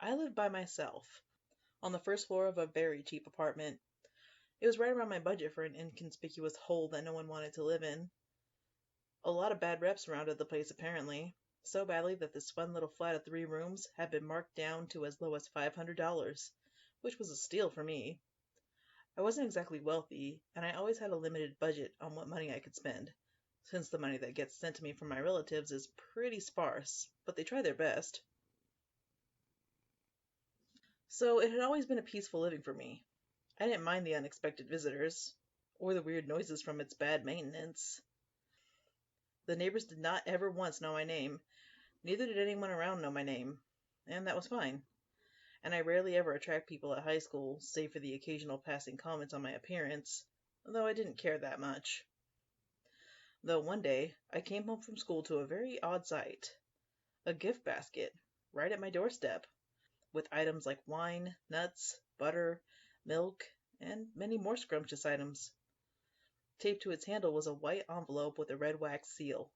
I lived by myself, on the first floor of a very cheap apartment. It was right around my budget for an inconspicuous hole that no one wanted to live in. A lot of bad reps surrounded the place apparently, so badly that this fun little flat of 3 rooms had been marked down to as low as $500, which was a steal for me. I wasn't exactly wealthy, and I always had a limited budget on what money I could spend, since the money that gets sent to me from my relatives is pretty sparse, but they try their best. So it had always been a peaceful living for me. I didn't mind the unexpected visitors, or the weird noises from its bad maintenance. The neighbors did not ever once know my name, neither did anyone around know my name, and that was fine. And I rarely ever attract people at high school, save for the occasional passing comments on my appearance, though I didn't care that much. Though one day, I came home from school to a very odd sight. A gift basket, right at my doorstep, with items like wine, nuts, butter, milk, and many more scrumptious items. Taped to its handle was a white envelope with a red wax seal.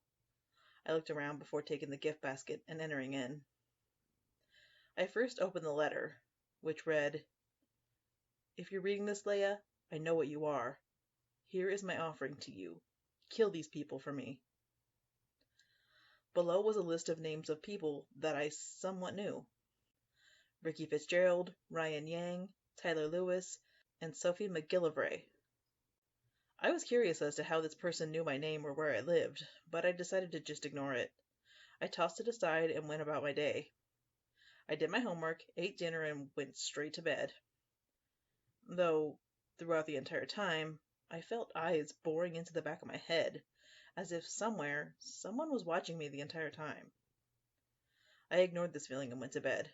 I looked around before taking the gift basket and entering in. I first opened the letter, which read, "If you're reading this, Leia, I know what you are. Here is my offering to you. Kill these people for me." Below was a list of names of people that I somewhat knew. Ricky Fitzgerald, Ryan Yang, Tyler Lewis, and Sophie McGillivray. I was curious as to how this person knew my name or where I lived, but I decided to just ignore it. I tossed it aside and went about my day. I did my homework, ate dinner, and went straight to bed. Though, throughout the entire time, I felt eyes boring into the back of my head, as if somewhere, someone was watching me the entire time. I ignored this feeling and went to bed.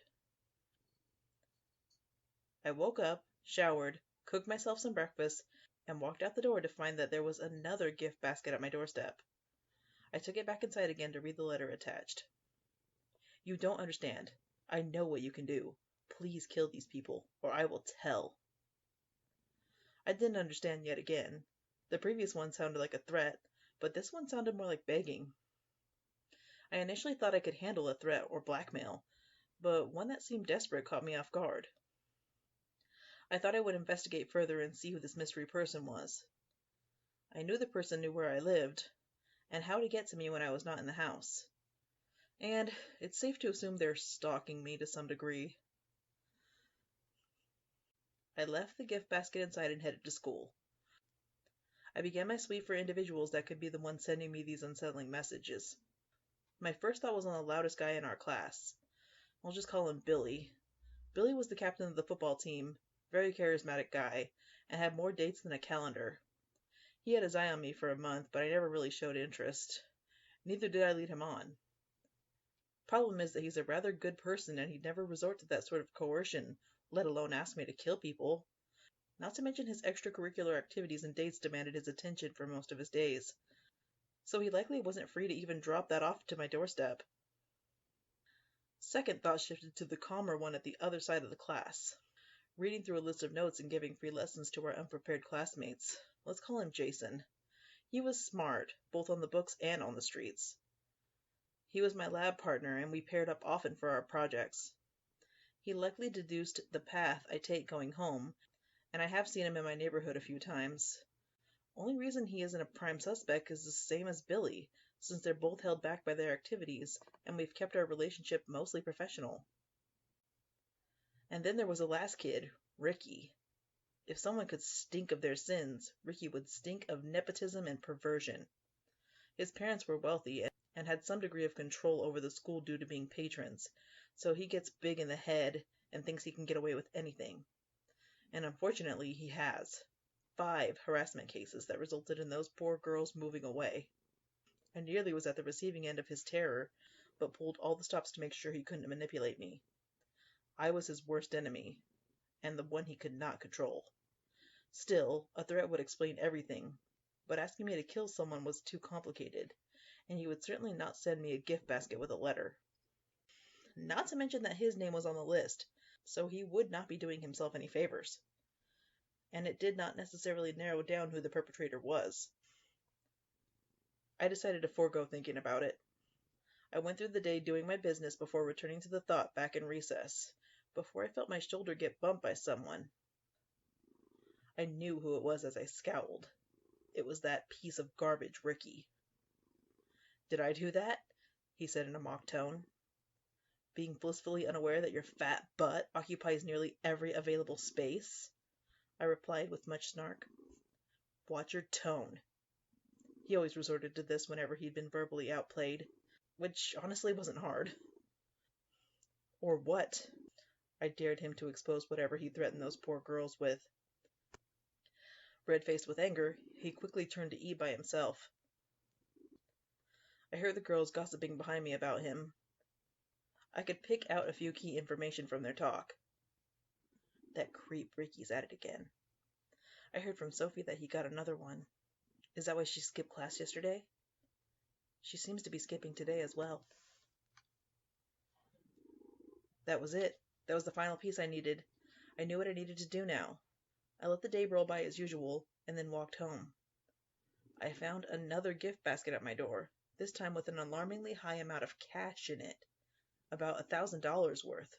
I woke up, showered, cooked myself some breakfast, and walked out the door to find that there was another gift basket at my doorstep. I took it back inside again to read the letter attached. "You don't understand. I know what you can do. Please kill these people, or I will tell." I didn't understand yet again. The previous one sounded like a threat, but this one sounded more like begging. I initially thought I could handle a threat or blackmail, but one that seemed desperate caught me off guard. I thought I would investigate further and see who this mystery person was. I knew the person knew where I lived, and how to get to me when I was not in the house. And it's safe to assume they're stalking me to some degree. I left the gift basket inside and headed to school. I began my sweep for individuals that could be the ones sending me these unsettling messages. My first thought was on the loudest guy in our class. I'll just call him Billy. Billy was the captain of the football team, very charismatic guy, and had more dates than a calendar. He had his eye on me for a month, but I never really showed interest. Neither did I lead him on. Problem is that he's a rather good person and he'd never resort to that sort of coercion, let alone ask me to kill people. Not to mention his extracurricular activities and dates demanded his attention for most of his days. So he likely wasn't free to even drop that off to my doorstep. Second thought shifted to the calmer one at the other side of the class. Reading through a list of notes and giving free lessons to our unprepared classmates. Let's call him Jason. He was smart, both on the books and on the streets. He was my lab partner, and we paired up often for our projects. He likely deduced the path I take going home, and I have seen him in my neighborhood a few times. Only reason he isn't a prime suspect is the same as Billy, since they're both held back by their activities, and we've kept our relationship mostly professional. And then there was the last kid, Ricky. If someone could stink of their sins, Ricky would stink of nepotism and perversion. His parents were wealthy and had some degree of control over the school due to being patrons, so he gets big in the head and thinks he can get away with anything. And unfortunately, he has. 5 harassment cases that resulted in those poor girls moving away. I nearly was at the receiving end of his terror, but pulled all the stops to make sure he couldn't manipulate me. I was his worst enemy, and the one he could not control. Still, a threat would explain everything, but asking me to kill someone was too complicated, and he would certainly not send me a gift basket with a letter. Not to mention that his name was on the list, so he would not be doing himself any favors. And it did not necessarily narrow down who the perpetrator was. I decided to forego thinking about it. I went through the day doing my business before returning to the thought back in recess, before I felt my shoulder get bumped by someone. I knew who it was as I scowled. It was that piece of garbage, Ricky. "Did I do that?" he said in a mock tone. "Being blissfully unaware that your fat butt occupies nearly every available space?" I replied with much snark. "Watch your tone." He always resorted to this whenever he'd been verbally outplayed, which honestly wasn't hard. "Or what?" I dared him to expose whatever he threatened those poor girls with. Red-faced with anger, he quickly turned to E by himself. I heard the girls gossiping behind me about him. I could pick out a few key information from their talk. "That creep Ricky's at it again. I heard from Sophie that he got another one. Is that why she skipped class yesterday? She seems to be skipping today as well." That was it. That was the final piece I needed. I knew what I needed to do now. I let the day roll by as usual, and then walked home. I found another gift basket at my door, this time with an alarmingly high amount of cash in it, about $1,000 worth,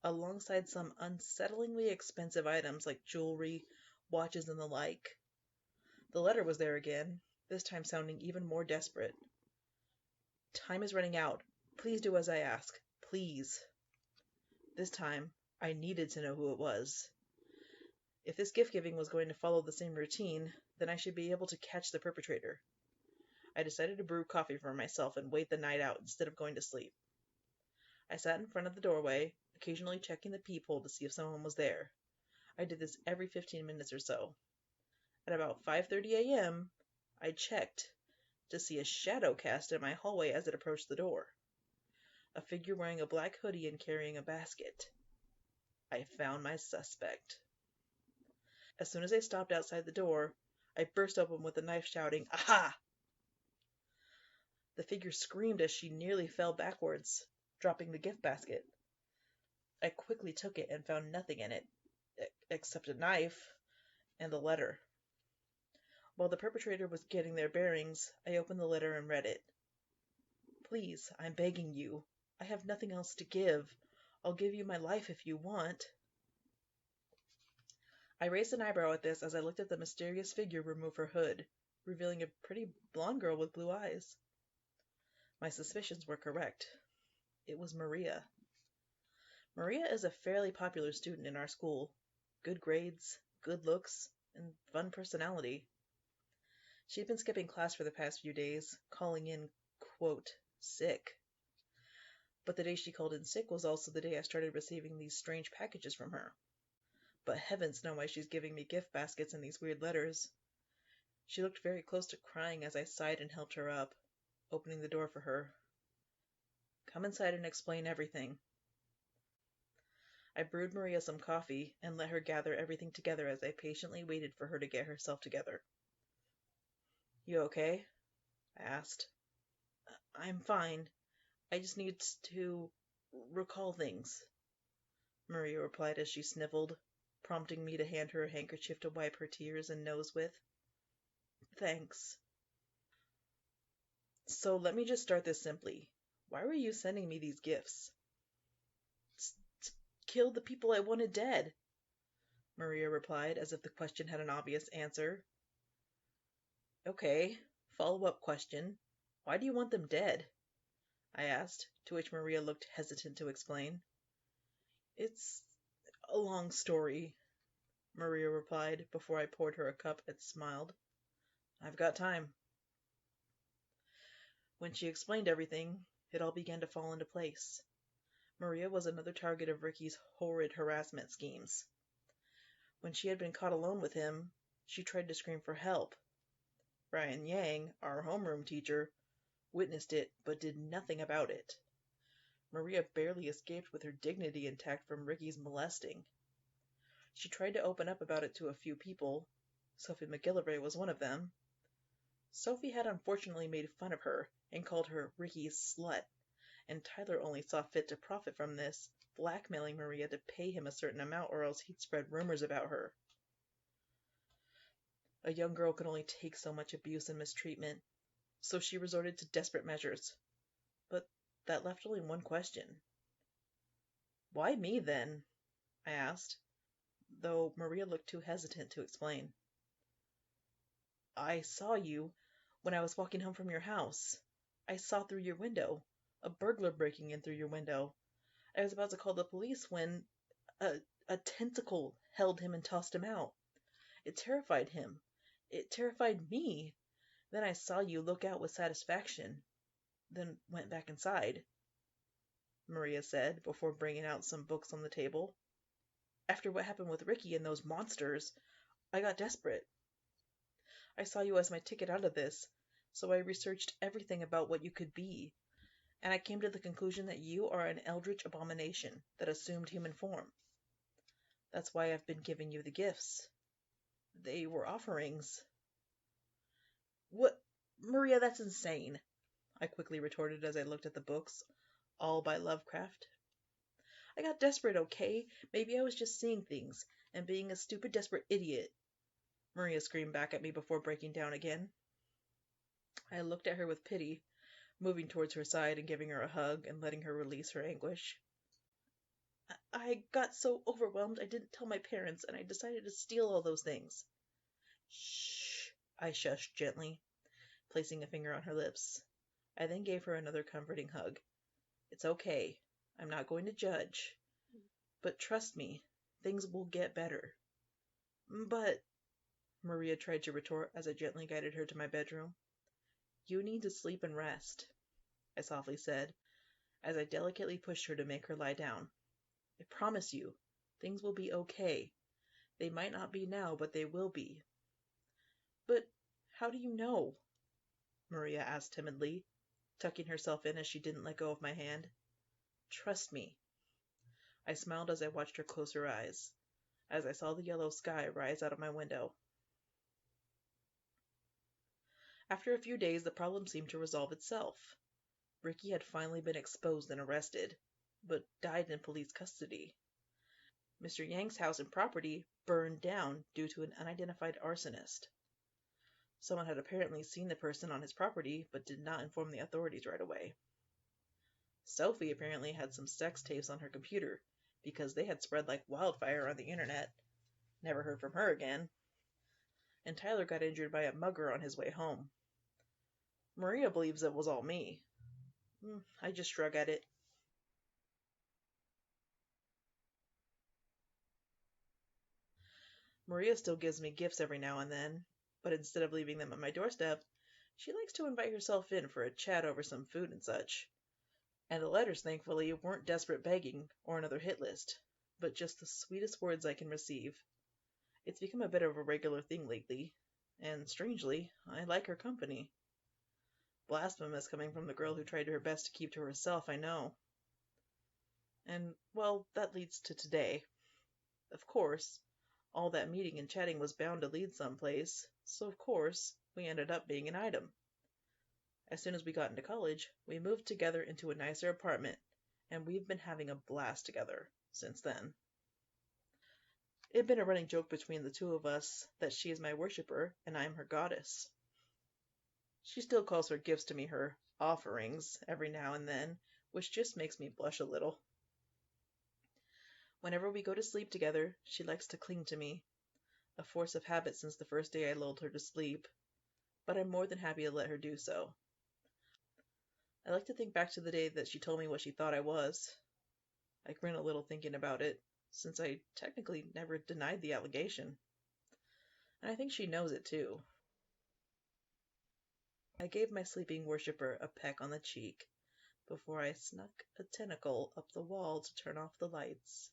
alongside some unsettlingly expensive items like jewelry, watches, and the like. The letter was there again, this time sounding even more desperate. "Time is running out. Please do as I ask. Please." This time, I needed to know who it was. If this gift-giving was going to follow the same routine, then I should be able to catch the perpetrator. I decided to brew coffee for myself and wait the night out instead of going to sleep. I sat in front of the doorway, occasionally checking the peephole to see if someone was there. I did this every 15 minutes or so. At about 5:30 a.m., I checked to see a shadow cast in my hallway as it approached the door. A figure wearing a black hoodie and carrying a basket. I found my suspect. As soon as I stopped outside the door, I burst open with a knife, shouting, "Aha!" The figure screamed as she nearly fell backwards, dropping the gift basket. I quickly took it and found nothing in it, except a knife and the letter. While the perpetrator was getting their bearings, I opened the letter and read it. "Please, I'm begging you. I have nothing else to give. I'll give you my life if you want." I raised an eyebrow at this as I looked at the mysterious figure remove her hood, revealing a pretty blonde girl with blue eyes. My suspicions were correct. It was Maria. Maria is a fairly popular student in our school. Good grades, good looks, and fun personality. She'd been skipping class for the past few days, calling in, quote, sick. But the day she called in sick was also the day I started receiving these strange packages from her. But heavens know why she's giving me gift baskets and these weird letters. She looked very close to crying as I sighed and helped her up, opening the door for her. "Come inside and explain everything." I brewed Maria some coffee and let her gather everything together as I patiently waited for her to get herself together. "You okay?" I asked. "I'm fine. I just need to recall things," Maria replied as she sniffled, prompting me to hand her a handkerchief to wipe her tears and nose with. "Thanks. So let me just start this simply. Why were you sending me these gifts?" To kill the people I wanted dead," Maria replied, as if the question had an obvious answer. "Okay, follow-up question. Why do you want them dead?" I asked, to which Maria looked hesitant to explain. "It's a long story," Maria replied, before I poured her a cup and smiled. "I've got time." When she explained everything, it all began to fall into place. Maria was another target of Ricky's horrid harassment schemes. When she had been caught alone with him, she tried to scream for help. Brian Yang, our homeroom teacher, witnessed it but did nothing about it. Maria barely escaped with her dignity intact from Ricky's molesting. She tried to open up about it to a few people. Sophie McGillivray was one of them. Sophie had unfortunately made fun of her and called her Ricky's slut, and Tyler only saw fit to profit from this, blackmailing Maria to pay him a certain amount or else he'd spread rumors about her. A young girl could only take so much abuse and mistreatment, so she resorted to desperate measures. But that left only one question. Why me, then? I asked, though Maria looked too hesitant to explain. I saw you when I was walking home from your house. I saw through your window. A burglar breaking in through your window. I was about to call the police when a, a tentacle held him and tossed him out. It terrified him. It terrified me. Then I saw you look out with satisfaction, then went back inside, Maria said, before bringing out some books on the table. After what happened with Ricky and those monsters, I got desperate. I saw you as my ticket out of this, so I researched everything about what you could be, and I came to the conclusion that you are an eldritch abomination that assumed human form. That's why I've been giving you the gifts. They were offerings. What? Maria, that's insane, I quickly retorted as I looked at the books, all by Lovecraft. I got desperate, okay? Maybe I was just seeing things, and being a stupid, desperate idiot, Maria screamed back at me before breaking down again. I looked at her with pity, moving towards her side and giving her a hug and letting her release her anguish. I got so overwhelmed I didn't tell my parents, and I decided to steal all those things. Shh, I shushed gently, placing a finger on her lips. I then gave her another comforting hug. It's okay. I'm not going to judge. But trust me, things will get better. But, Maria tried to retort as I gently guided her to my bedroom. You need to sleep and rest, I softly said, as I delicately pushed her to make her lie down. I promise you, things will be okay. They might not be now, but they will be. But how do you know? Maria asked timidly, tucking herself in as she didn't let go of my hand. Trust me. I smiled as I watched her close her eyes, as I saw the yellow sky rise out of my window. After a few days, the problem seemed to resolve itself. Ricky had finally been exposed and arrested, but died in police custody. Mr. Yang's house and property burned down due to an unidentified arsonist. Someone had apparently seen the person on his property, but did not inform the authorities right away. Sophie apparently had some sex tapes on her computer, because they had spread like wildfire on the internet. Never heard from her again. And Tyler got injured by a mugger on his way home. Maria believes it was all me. I just shrug at it. Maria still gives me gifts every now and then, but instead of leaving them at my doorstep, she likes to invite herself in for a chat over some food and such. And the letters, thankfully, weren't desperate begging or another hit list, but just the sweetest words I can receive. It's become a bit of a regular thing lately, and strangely, I like her company. Blasphemous coming from the girl who tried her best to keep to herself, I know. And, well, that leads to today. Of course, all that meeting and chatting was bound to lead someplace, so of course, we ended up being an item. As soon as we got into college, we moved together into a nicer apartment, and we've been having a blast together since then. It had been a running joke between the two of us that she is my worshipper and I am her goddess. She still calls her gifts to me her offerings every now and then, which just makes me blush a little. Whenever we go to sleep together, she likes to cling to me, a force of habit since the first day I lulled her to sleep, but I'm more than happy to let her do so. I like to think back to the day that she told me what she thought I was. I grin a little thinking about it, since I technically never denied the allegation. And I think she knows it too. I gave my sleeping worshipper a peck on the cheek before I snuck a tentacle up the wall to turn off the lights.